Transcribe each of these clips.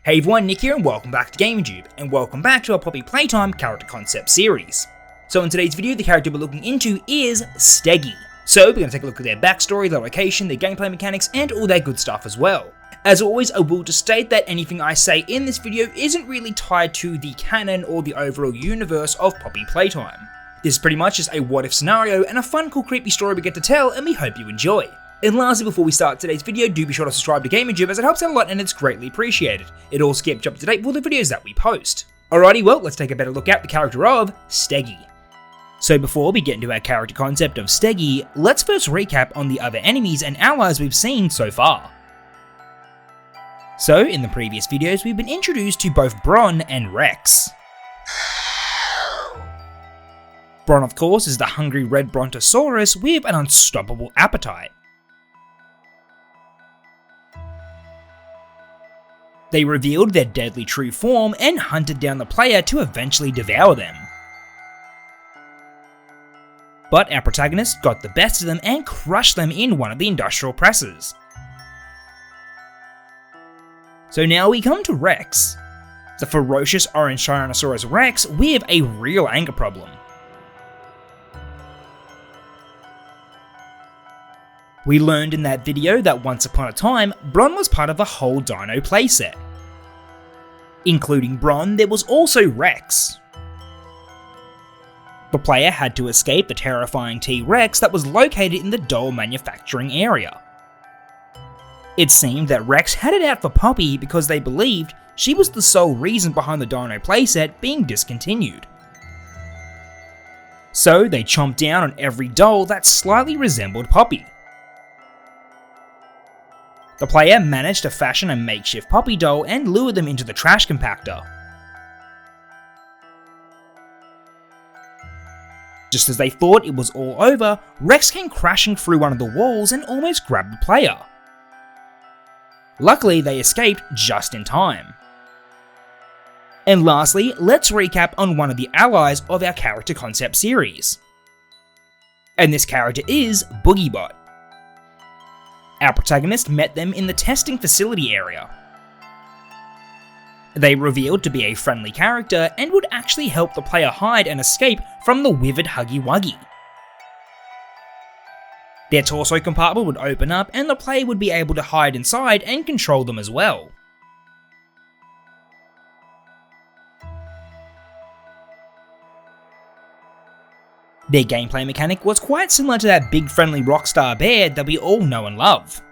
Hey everyone, Nick here and welcome back to GamerTube, and welcome back to our Poppy Playtime character concept series. So in today's video, the character we're looking into is Steggy. So we're going to take a look at their backstory, their location, their gameplay mechanics, and all that good stuff as well. As always, I will just state that anything I say in this video isn't really tied to the canon or the overall universe of Poppy Playtime. This is pretty much just a what if scenario and a fun, cool, creepy story we get to tell, and we hope you enjoy. And lastly, before we start today's video, do be sure to subscribe to GamerTube as it helps out a lot and it's greatly appreciated. It also keeps you up to date with the videos that we post. Alrighty, well, let's take a better look at the character of Steggy. So before we get into our character concept of Steggy, let's first recap on the other enemies and allies we've seen so far. So in the previous videos, we've been introduced to both Bron and Rex. Bron, of course, is the hungry red brontosaurus with an unstoppable appetite. They revealed their deadly true form and hunted down the player to eventually devour them. But our protagonist got the best of them and crushed them in one of the industrial presses. So now we come to Rex, the ferocious orange Tyrannosaurus Rex with a real anger problem. We learned in that video that once upon a time, Bron was part of a whole dino playset. Including Bron, there was also Rex. The player had to escape the terrifying T-Rex that was located in the doll manufacturing area. It seemed that Rex had it out for Poppy because they believed she was the sole reason behind the dino playset being discontinued. So they chomped down on every doll that slightly resembled Poppy. The player managed to fashion a makeshift Poppy doll and lure them into the trash compactor. Just as they thought it was all over, Rex came crashing through one of the walls and almost grabbed the player. Luckily, they escaped just in time. And lastly, let's recap on one of the allies of our character concept series. And this character is Boogiebot. Our protagonist met them in the testing facility area. They revealed to be a friendly character and would actually help the player hide and escape from the withered Huggy Wuggy. Their torso compartment would open up and the player would be able to hide inside and control them as well. Their gameplay mechanic was quite similar to that big friendly rockstar bear that we all know and love.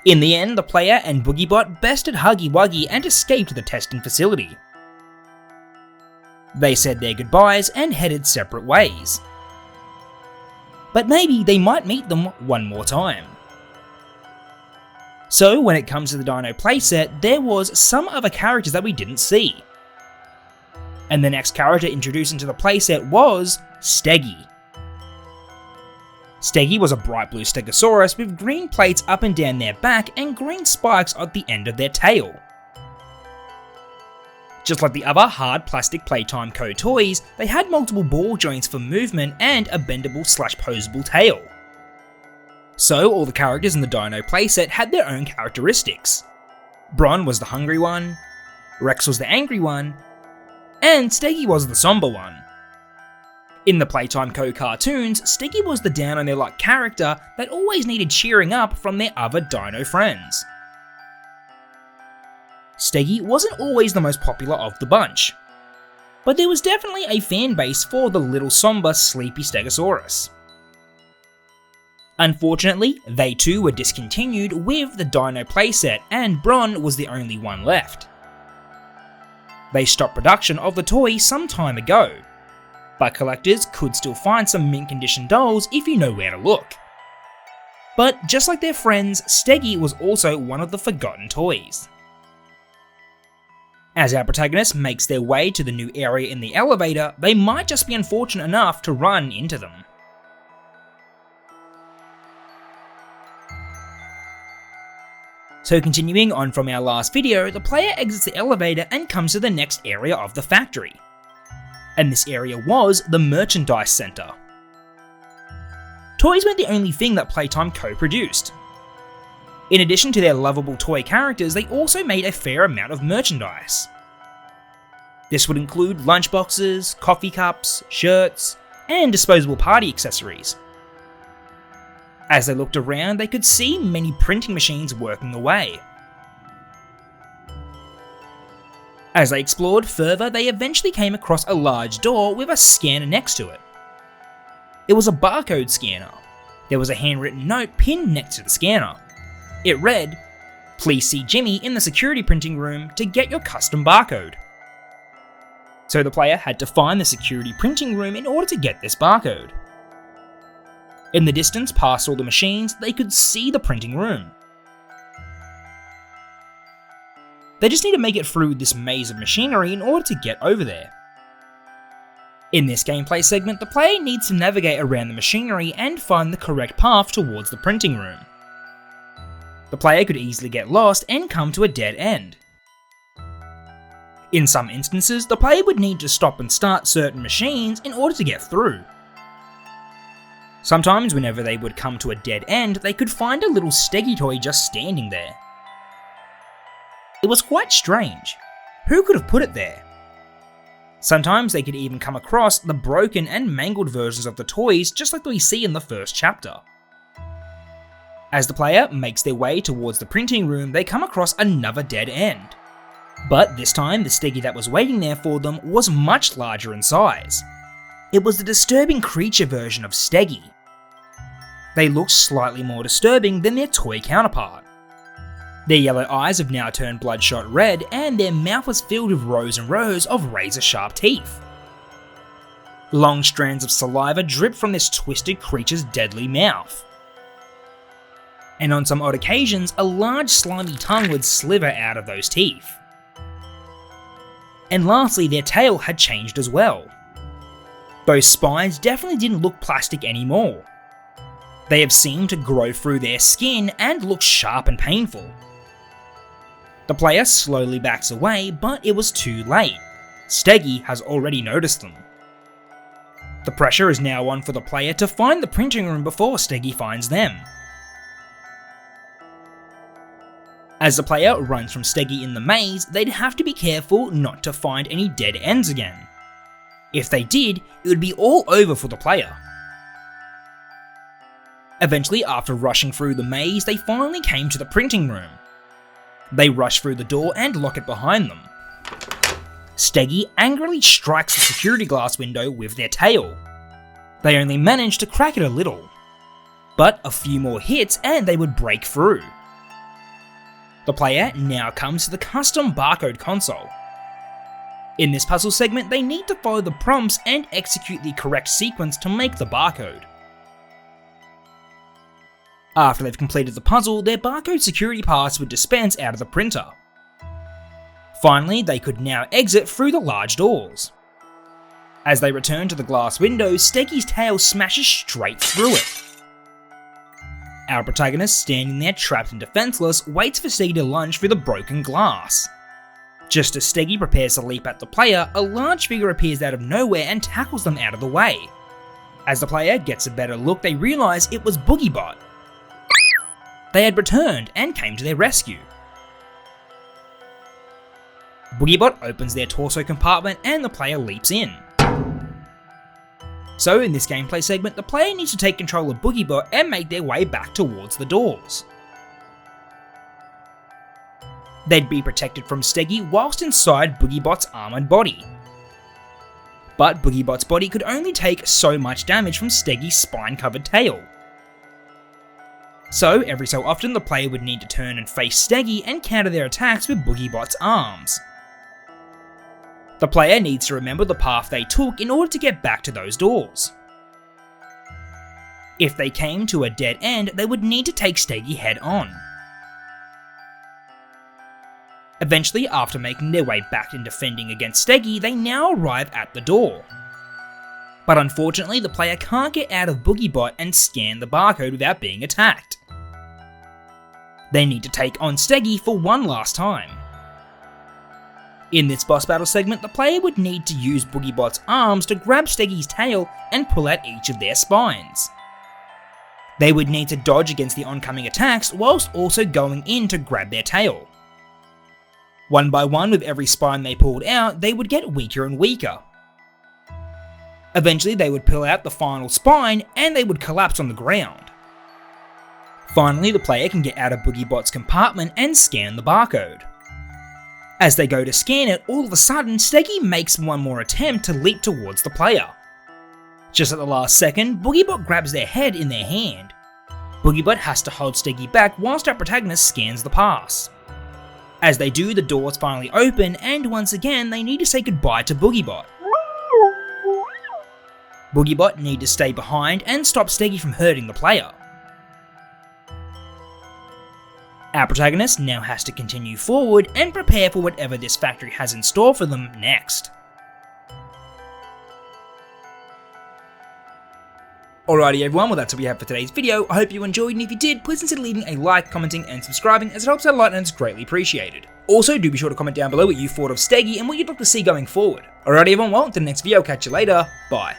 In the end, the player and Boogiebot bested Huggy Wuggy and escaped the testing facility. They said their goodbyes and headed separate ways. But maybe they might meet them one more time. So when it comes to the dino playset, there was some other characters that we didn't see. And the next character introduced into the playset was Steggy. Steggy was a bright blue stegosaurus with green plates up and down their back and green spikes at the end of their tail. Just like the other hard plastic Playtime Co toys, they had multiple ball joints for movement and a bendable/posable tail. So all the characters in the dino playset had their own characteristics. Bron was the hungry one, Rex was the angry one, and Steggy was the somber one. In the Playtime Co cartoons, Steggy was the down on their luck character that always needed cheering up from their other dino friends. Steggy wasn't always the most popular of the bunch, but there was definitely a fan base for the little somber, sleepy Stegosaurus. Unfortunately, they too were discontinued with the dino playset and Bron was the only one left. They stopped production of the toy some time ago, but collectors could still find some mint condition dolls if you know where to look. But just like their friends, Steggy was also one of the forgotten toys. As our protagonist makes their way to the new area in the elevator, they might just be unfortunate enough to run into them. So continuing on from our last video, the player exits the elevator and comes to the next area of the factory. And this area was the merchandise center. Toys weren't the only thing that Playtime Co-produced. In addition to their lovable toy characters, they also made a fair amount of merchandise. This would include lunchboxes, coffee cups, shirts, and disposable party accessories. As they looked around, they could see many printing machines working away. As they explored further, they eventually came across a large door with a scanner next to it. It was a barcode scanner. There was a handwritten note pinned next to the scanner. It read, "Please see Jimmy in the security printing room to get your custom barcode." So the player had to find the security printing room in order to get this barcode. In the distance past all the machines, they could see the printing room. They just need to make it through this maze of machinery in order to get over there. In this gameplay segment, the player needs to navigate around the machinery and find the correct path towards the printing room. The player could easily get lost and come to a dead end. In some instances, the player would need to stop and start certain machines in order to get through. Sometimes whenever they would come to a dead end, they could find a little Steggy toy just standing there. It was quite strange. Who could have put it there? Sometimes they could even come across the broken and mangled versions of the toys just like we see in the first chapter. As the player makes their way towards the printing room, they come across another dead end. But this time, the Steggy that was waiting there for them was much larger in size. It was the disturbing creature version of Steggy. They looked slightly more disturbing than their toy counterpart. Their yellow eyes have now turned bloodshot red, and their mouth was filled with rows and rows of razor-sharp teeth. Long strands of saliva drip from this twisted creature's deadly mouth. And on some odd occasions, a large slimy tongue would slither out of those teeth. And lastly, their tail had changed as well. Those spines definitely didn't look plastic anymore. They have seemed to grow through their skin and look sharp and painful. The player slowly backs away, but it was too late. Steggy has already noticed them. The pressure is now on for the player to find the printing room before Steggy finds them. As the player runs from Steggy in the maze, they'd have to be careful not to find any dead ends again. If they did, it would be all over for the player. Eventually, after rushing through the maze, they finally came to the printing room. They rush through the door and lock it behind them. Steggy angrily strikes the security glass window with their tail. They only manage to crack it a little. But a few more hits and they would break through. The player now comes to the custom barcode console. In this puzzle segment, they need to follow the prompts and execute the correct sequence to make the barcode. After they've completed the puzzle, their barcode security pass would dispense out of the printer. Finally, they could now exit through the large doors. As they return to the glass window, Steggy's tail smashes straight through it. Our protagonist, standing there trapped and defenseless, waits for Steggy to lunge through the broken glass. Just as Steggy prepares to leap at the player, a large figure appears out of nowhere and tackles them out of the way. As the player gets a better look, they realise it was Boogiebot. They had returned and came to their rescue. Boogiebot opens their torso compartment and the player leaps in. So in this gameplay segment, the player needs to take control of Boogiebot and make their way back towards the doors. They'd be protected from Steggy whilst inside Boogiebot's armoured body. But Boogiebot's body could only take so much damage from Steggy's spine-covered tail. So every so often the player would need to turn and face Steggy and counter their attacks with Boogiebot's arms. The player needs to remember the path they took in order to get back to those doors. If they came to a dead end, they would need to take Steggy head on. Eventually, after making their way back and defending against Steggy, they now arrive at the door. But unfortunately, the player can't get out of Boogiebot and scan the barcode without being attacked. They need to take on Steggy for one last time. In this boss battle segment, the player would need to use Boogiebot's arms to grab Steggy's tail and pull out each of their spines. They would need to dodge against the oncoming attacks whilst also going in to grab their tail. One by one, with every spine they pulled out, they would get weaker and weaker. Eventually they would pull out the final spine and they would collapse on the ground. Finally, the player can get out of Boogiebot's compartment and scan the barcode. As they go to scan it, all of a sudden Steggy makes one more attempt to leap towards the player. Just at the last second, Boogiebot grabs their head in their hand. Boogiebot has to hold Steggy back whilst our protagonist scans the pass. As they do, the doors finally open and once again they need to say goodbye to Boogiebot. Boogiebot need to stay behind and stop Steggy from hurting the player. Our protagonist now has to continue forward and prepare for whatever this factory has in store for them next. Alrighty everyone, well that's all we have for today's video. I hope you enjoyed, and if you did, please consider leaving a like, commenting and subscribing, as it helps out a lot and it's greatly appreciated. Also, do be sure to comment down below what you thought of Steggy and what you'd like to see going forward. Alrighty everyone, well, until the next video, catch you later, bye.